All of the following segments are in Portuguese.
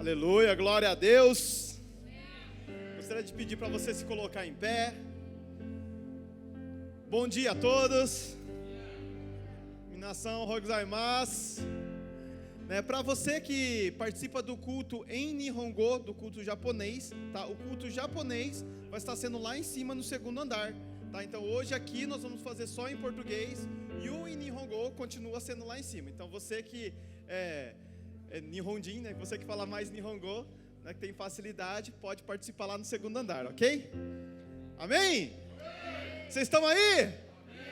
Aleluia, glória a Deus. Gostaria de pedir para você se colocar em pé. Bom dia a todos. Minação Rogozaimasu. Para você que participa do culto em Nihongo, do culto japonês, tá? O culto japonês vai estar sendo lá em cima no segundo andar, tá? Então hoje aqui nós vamos fazer só em português e o em Nihongo continua sendo lá em cima. Então você que é Nihonjin, né? Você que fala mais Nihongo, né? Que tem facilidade, pode participar lá no segundo andar, ok? Amém? Vocês estão aí?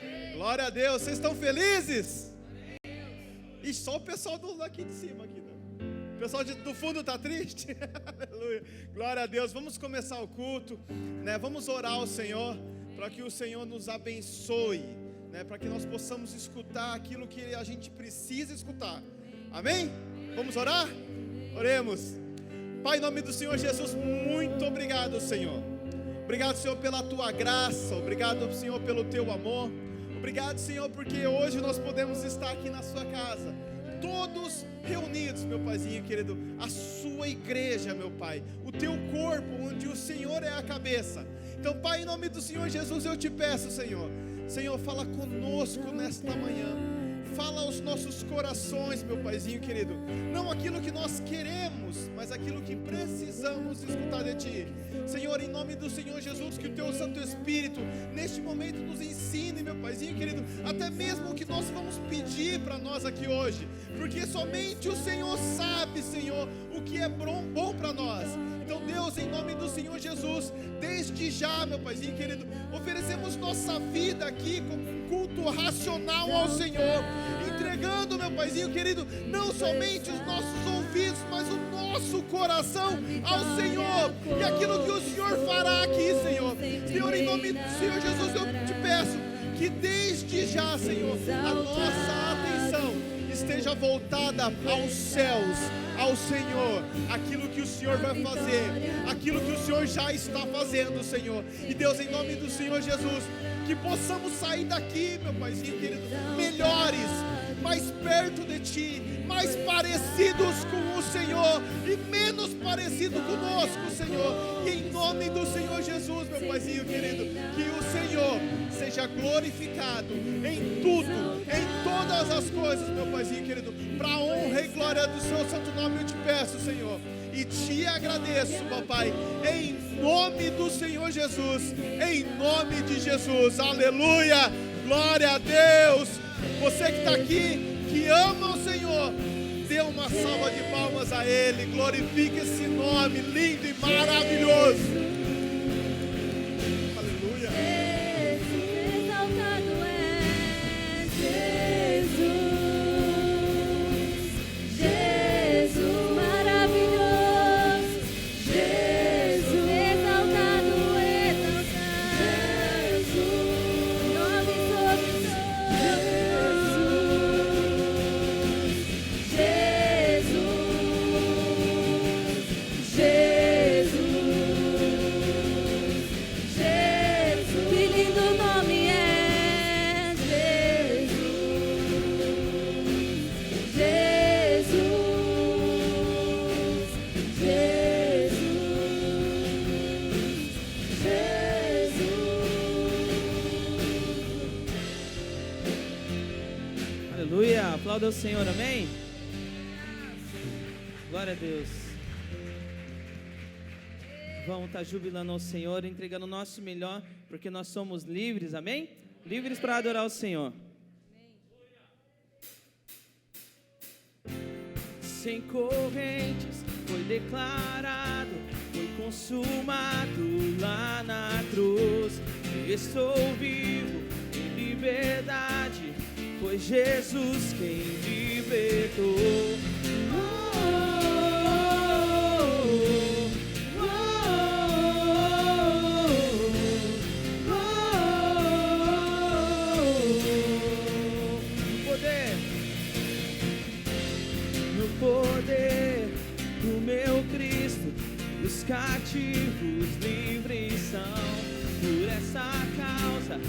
Amém. Glória a Deus, vocês estão felizes? E só o pessoal daqui de cima aqui, né? O pessoal do fundo está triste? Aleluia, glória a Deus. Vamos começar o culto, né? Vamos orar ao Senhor, para que o Senhor nos abençoe, né? Para que nós possamos escutar aquilo que a gente precisa escutar. Amém? Vamos orar? Oremos. Pai, em nome do Senhor Jesus, muito obrigado, Senhor. Obrigado, Senhor, pela Tua graça. Obrigado, Senhor, pelo Teu amor. Obrigado, Senhor, porque hoje nós podemos estar aqui na Sua casa, todos reunidos, meu Paizinho querido, a Sua igreja, meu Pai, o Teu corpo, onde o Senhor é a cabeça. Então, Pai, em nome do Senhor Jesus, eu te peço, Senhor, fala conosco nesta manhã. Fala aos nossos corações, meu Paizinho querido. Não aquilo que nós queremos, mas aquilo que precisamos escutar de Ti. Senhor, em nome do Senhor Jesus, que o Teu Santo Espírito neste momento nos ensine, meu Paizinho querido, até mesmo o que nós vamos pedir para nós aqui hoje, porque somente o Senhor sabe, Senhor, o que é bom para nós. Então, Deus, em nome do Senhor Jesus, desde já, meu Paizinho querido, oferecemos nossa vida aqui como um culto racional ao Senhor, entregando, meu Paizinho querido, não somente os nossos ouvidos, mas o nosso coração ao Senhor, e aquilo que o Senhor fará aqui, Senhor. Senhor, em nome do Senhor Jesus, eu te peço que desde já, Senhor, a nossa atenção esteja voltada aos céus, ao Senhor, aquilo que o Senhor vai fazer, aquilo que o Senhor já está fazendo, Senhor. E Deus, em nome do Senhor Jesus, que possamos sair daqui, meu Paizinho querido, melhores, mais perto de Ti, mais parecidos com o Senhor e menos parecido conosco, Senhor. E em nome do Senhor Jesus, meu Paizinho querido, que o Senhor seja glorificado em tudo, em todas as coisas, meu Paizinho querido, para a honra e glória do Seu santo nome eu te peço, Senhor, e te agradeço, papai, em nome do Senhor Jesus, em nome de Jesus, aleluia, glória a Deus. Você que está aqui, que ama o Senhor, dê uma salva de palmas a Ele, glorifique esse nome lindo e maravilhoso. Aplauda o Senhor, amém? Glória a Deus. Vamos estar jubilando ao Senhor, entregando o nosso melhor, porque nós somos livres, amém? Livres para adorar o Senhor. Sem correntes foi declarado, foi consumado lá na cruz. Estou vivo em liberdade, foi Jesus quem libertou. No poder do meu Cristo, os cativos livres são. Por essa causa,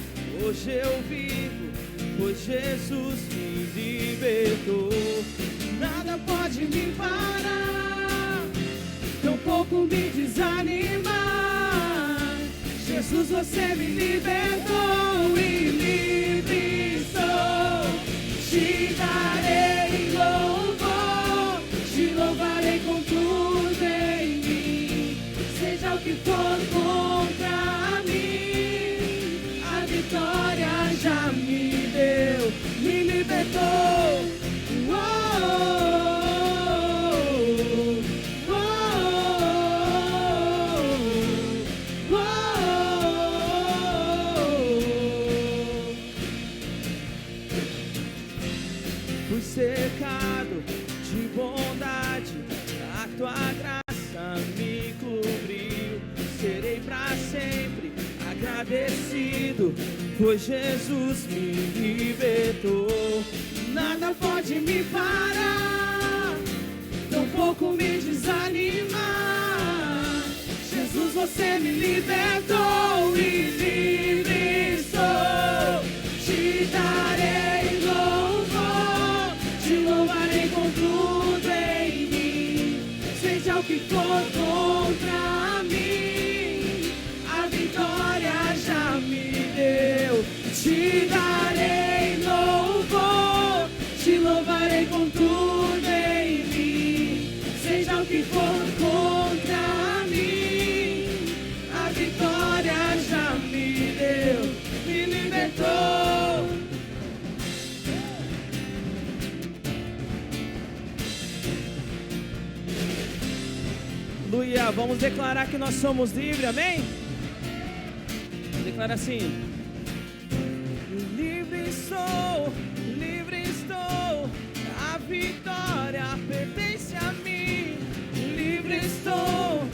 hoje eu vivo, pois Jesus me libertou. Nada pode me parar, pouco me desanimar. Jesus, você me libertou e livre sou. Te darei louvor, te louvarei com tudo em mim. Seja o que for contra mim, a vitória já me deu, me libertou. Fui cercado de bondade, a tua graça me cobriu. Serei pra sempre agradecido, pois Jesus me libertou. Nada pode me parar, tampouco me desanimar. Jesus, você me libertou e livre sou. Te darei louvor, te louvarei com tudo em mim. Seja o que for contra mim, a vitória já me deu. Te darei louvor, te louvarei com tudo em mim. Seja o que for contra mim, a vitória já me deu, me libertou. Aleluia, vamos declarar que nós somos livres, amém? Declara assim: livre estou, a vitória pertence a mim. Livre estou,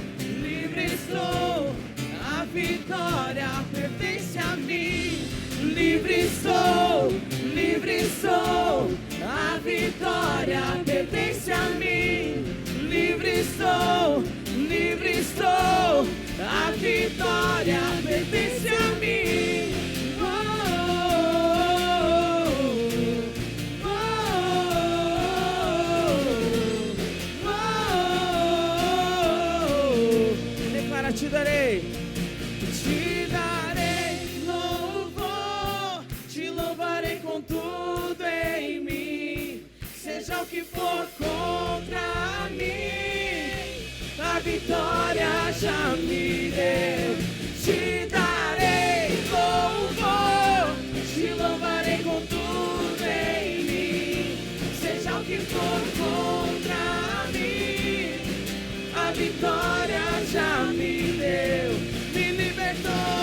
a vitória pertence a mim. Livre estou, a vitória pertence a mim. Livre estou, a vitória pertence a mim. Declara: te darei louvor, te louvarei com tudo em mim. Seja o que for contra mim, a vitória já me deu. Te darei louvor, te louvarei com tudo em mim. Seja o que for contra mim, a vitória já me deu, me libertou.